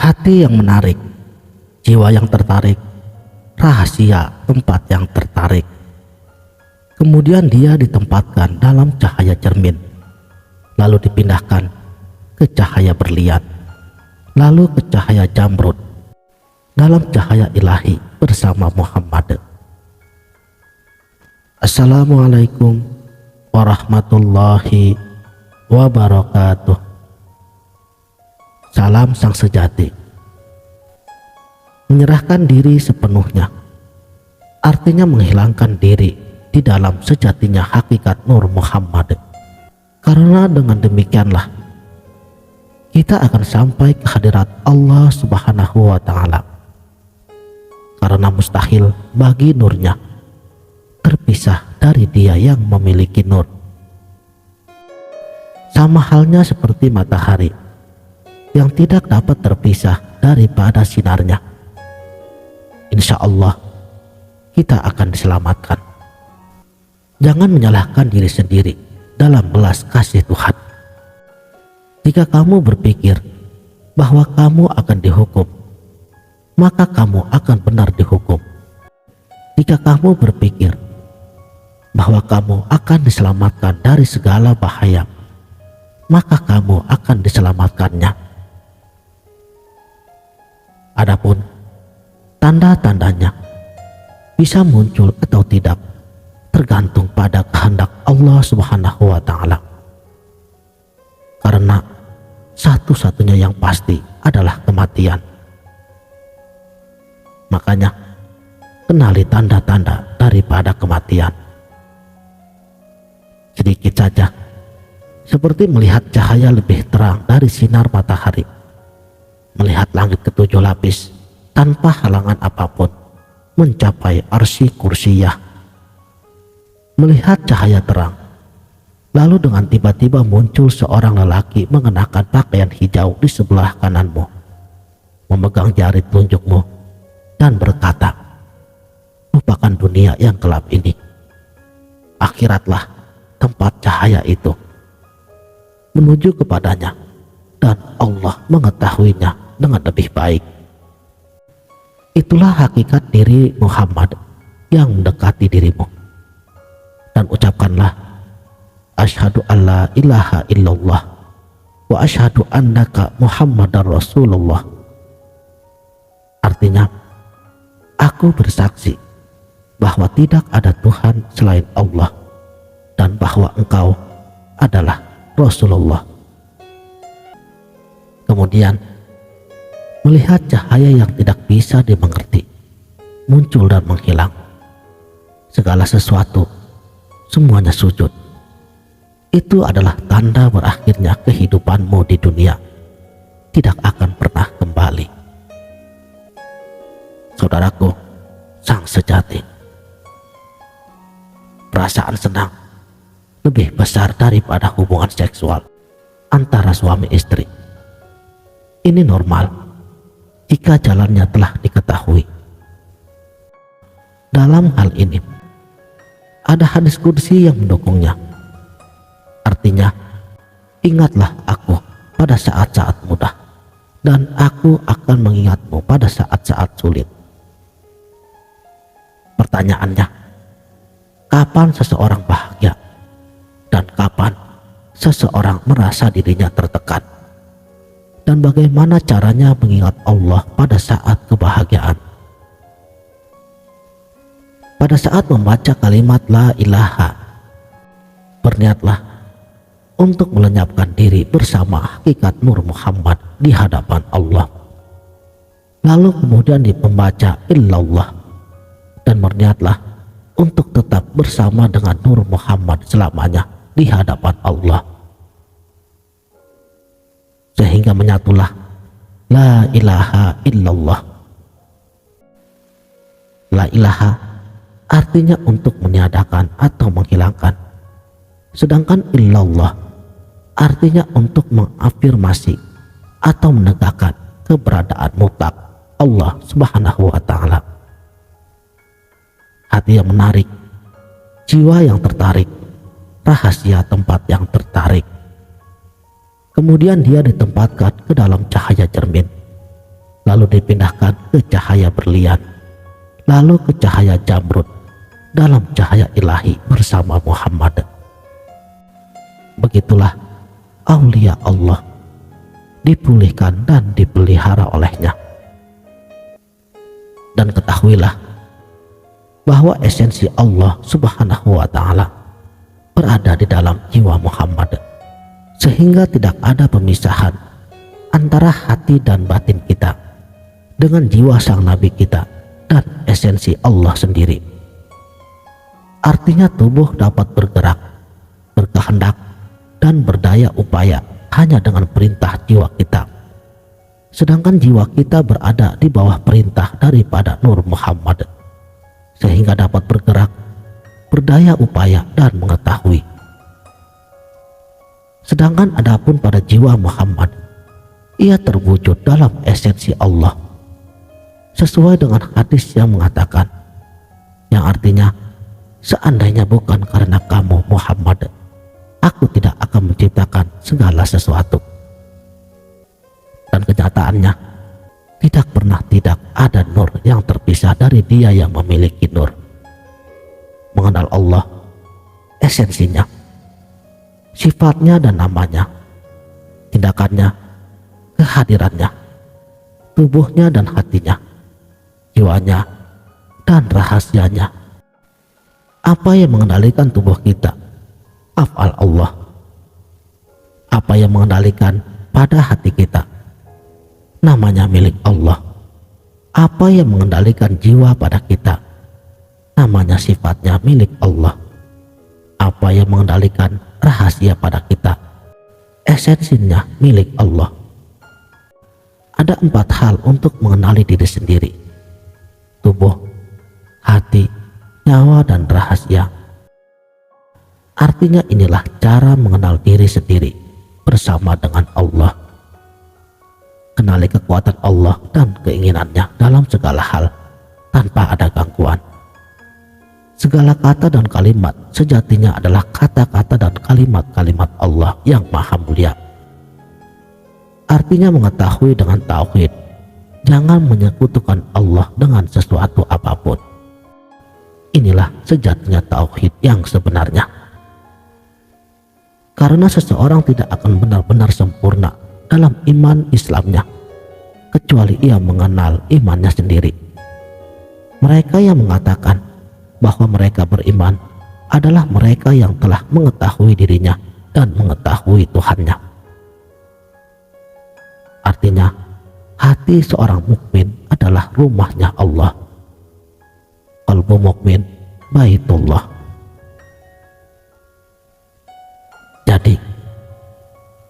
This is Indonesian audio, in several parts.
hati yang menarik, jiwa yang tertarik, rahasia tempat yang tertarik. Kemudian dia ditempatkan dalam cahaya cermin, lalu dipindahkan ke cahaya berlian, lalu ke cahaya jamrud, dalam cahaya ilahi bersama Muhammad. Assalamualaikum warahmatullahi wabarakatuh. Salam sang sejati. Menyerahkan diri sepenuhnya artinya menghilangkan diri di dalam sejatinya hakikat Nur Muhammad. Karena dengan demikianlah kita akan sampai ke hadirat Allah Subhanahu wa Ta'ala. Karena mustahil bagi nurnya terpisah dari dia yang memiliki nur. Sama halnya seperti matahari yang tidak dapat terpisah daripada sinarnya. Insya Allah kita akan diselamatkan. Jangan menyalahkan diri sendiri dalam belas kasih Tuhan. Jika kamu berpikir bahwa kamu akan dihukum, maka kamu akan benar dihukum. Jika kamu berpikir bahwa kamu akan diselamatkan dari segala bahaya, maka kamu akan diselamatkannya. Adapun tanda-tandanya bisa muncul atau tidak tergantung pada kehendak Allah Subhanahu wa Ta'ala. Karena satu-satunya yang pasti adalah kematian. Makanya kenali tanda-tanda daripada kematian. Sedikit saja, seperti melihat cahaya lebih terang dari sinar matahari, melihat langit ketujuh lapis tanpa halangan apapun mencapai arsy kursiyah, melihat cahaya terang, lalu dengan tiba-tiba muncul seorang lelaki mengenakan pakaian hijau di sebelah kananmu, memegang jari telunjukmu dan berkata, lupakan dunia yang gelap ini, akhiratlah tempat cahaya itu. Menuju kepadanya, dan Allah mengetahuinya dengan lebih baik. Itulah hakikat diri Muhammad yang mendekati dirimu. Dan ucapkanlah, asyhadu alla ilaha illallah wa asyhadu annaka Muhammadar Rasulullah. Artinya, aku bersaksi bahwa tidak ada Tuhan selain Allah dan bahwa engkau adalah Rasulullah. Kemudian melihat cahaya yang tidak bisa dimengerti muncul dan menghilang. Segala sesuatu semuanya sujud. Itu adalah tanda berakhirnya kehidupanmu di dunia, tidak akan pernah kembali. Saudaraku, sang sejati, perasaan senang lebih besar daripada hubungan seksual antara suami istri. Ini normal jika jalannya telah diketahui. Dalam hal ini ada hadis qudsi yang mendukungnya. Artinya, ingatlah aku pada saat-saat mudah, dan aku akan mengingatmu pada saat-saat sulit. Pertanyaannya, kapan seseorang bahagia dan kapan seseorang merasa dirinya tertekan? Dan bagaimana caranya mengingat Allah pada saat kebahagiaan? Pada saat membaca kalimat la ilaha, berniatlah untuk melenyapkan diri bersama hakikat Nur Muhammad di hadapan Allah. Lalu kemudian membaca illallah dan berniatlah untuk tetap bersama dengan Nur Muhammad selamanya di hadapan Allah. Sehingga menyatulah la ilaha illallah. La ilaha artinya untuk meniadakan atau menghilangkan, sedangkan illallah artinya untuk mengafirmasi atau menegakkan keberadaan mutlak Allah Subhanahu wa Ta'ala. Hati yang menarik, jiwa yang tertarik, rahasia tempat yang tertarik. Kemudian dia ditempatkan ke dalam cahaya cermin, lalu dipindahkan ke cahaya berlian, lalu ke cahaya jamrud dalam cahaya ilahi bersama Muhammad. Begitulah aulia Allah dipulihkan dan dipelihara olehnya. Dan ketahuilah bahwa esensi Allah Subhanahu wa Ta'ala berada di dalam jiwa Muhammad, sehingga tidak ada pemisahan antara hati dan batin kita dengan jiwa sang Nabi kita dan esensi Allah sendiri. Artinya tubuh dapat bergerak, berkehendak, dan berdaya upaya hanya dengan perintah jiwa kita, sedangkan jiwa kita berada di bawah perintah daripada Nur Muhammad, sehingga dapat bergerak, berdaya upaya, dan mengetahui. Sedangkan adapun pada jiwa Muhammad, ia terwujud dalam esensi Allah, sesuai dengan hadis yang mengatakan, yang artinya, seandainya bukan karena kamu Muhammad, aku tidak akan menciptakan segala sesuatu. Dan kenyataannya, tidak ada nur yang terpisah dari dia yang memiliki nur. Mengenal Allah, esensinya, sifatnya dan namanya, tindakannya, kehadirannya, tubuhnya dan hatinya, jiwanya dan rahasianya. Apa yang mengendalikan tubuh kita? Af'al Allah. Apa yang mengendalikan pada hati kita? Namanya milik Allah. Apa yang mengendalikan jiwa pada kita? Namanya sifatnya milik Allah. Apa yang mengendalikan rahasia pada kita? Esensinya milik Allah. Ada 4 hal untuk mengenali diri sendiri: tubuh, hati, nyawa, dan rahasia. Artinya inilah cara mengenal diri sendiri bersama dengan Allah. Kenali kekuatan Allah dan keinginannya dalam segala hal tanpa ada gangguan. Segala kata dan kalimat sejatinya adalah kata-kata dan kalimat-kalimat Allah yang maha mulia. Artinya mengetahui dengan tauhid, jangan menyekutukan Allah dengan sesuatu apapun. Inilah sejatinya tauhid yang sebenarnya. Karena seseorang tidak akan benar-benar sempurna dalam iman Islamnya kecuali ia mengenal imannya sendiri. Mereka yang mengatakan bahwa mereka beriman adalah mereka yang telah mengetahui dirinya dan mengetahui Tuhannya. Artinya, hati seorang mukmin adalah rumahnya Allah. Qalbu mukmin baitullah. Jadi,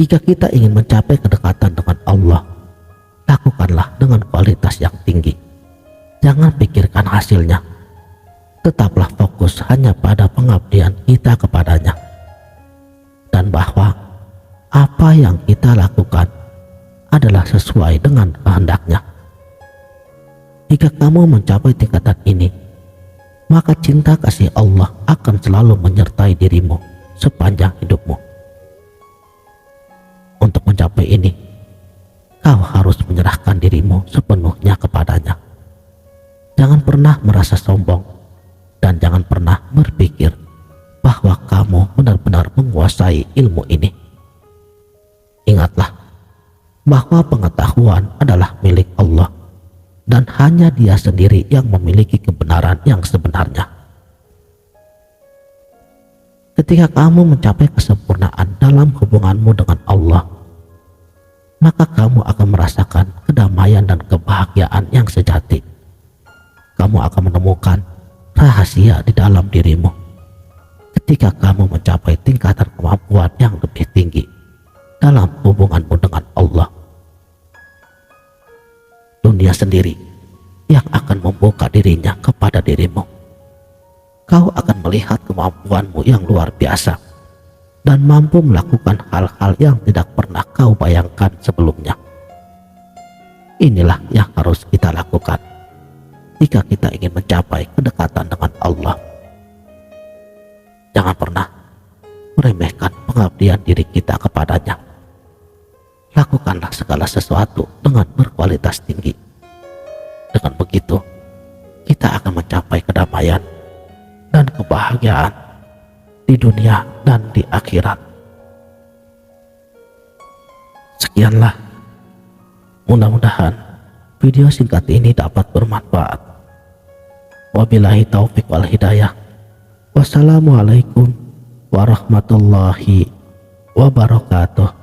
jika kita ingin mencapai kedekatan dengan Allah, lakukanlah dengan kualitas yang tinggi. Jangan pikirkan hasilnya. Tetaplah fokus hanya pada pengabdian kita kepadanya. Dan bahwa apa yang kita lakukan adalah sesuai dengan kehendaknya. Jika kamu mencapai tingkatan ini, maka cinta kasih Allah akan selalu menyertai dirimu sepanjang hidupmu. Untuk mencapai ini, kau harus menyerahkan dirimu sepenuhnya kepadanya. Jangan pernah merasa sombong dan jangan pernah berpikir bahwa kamu benar-benar menguasai ilmu ini. Ingatlah bahwa pengetahuan adalah milik Allah dan hanya Dia sendiri yang memiliki kebenaran yang sebenarnya. Ketika kamu mencapai kesempurnaan dalam hubunganmu dengan Allah, maka kamu akan merasakan kedamaian dan kebahagiaan yang sejati. Kamu akan menemukan rahasia di dalam dirimu ketika kamu mencapai tingkatan kemampuan yang lebih tinggi dalam hubunganmu dengan Allah. Dunia sendiri yang akan membuka dirinya kepada dirimu. Kau akan melihat kemampuanmu yang luar biasa dan mampu melakukan hal-hal yang tidak pernah kau bayangkan sebelumnya. Inilah yang harus kita lakukan jika kita ingin mencapai kedekatan dengan Allah. Jangan pernah meremehkan pengabdian diri kita kepadanya. Lakukanlah segala sesuatu dengan berkualitas tinggi Dengan begitu, kita akan mencapai kedamaian dan kebahagiaan di dunia dan di akhirat. Sekianlah, mudah-mudahan video singkat ini dapat bermanfaat. Wabillahi taufik wal hidayah. Wassalamualaikum warahmatullahi wabarakatuh.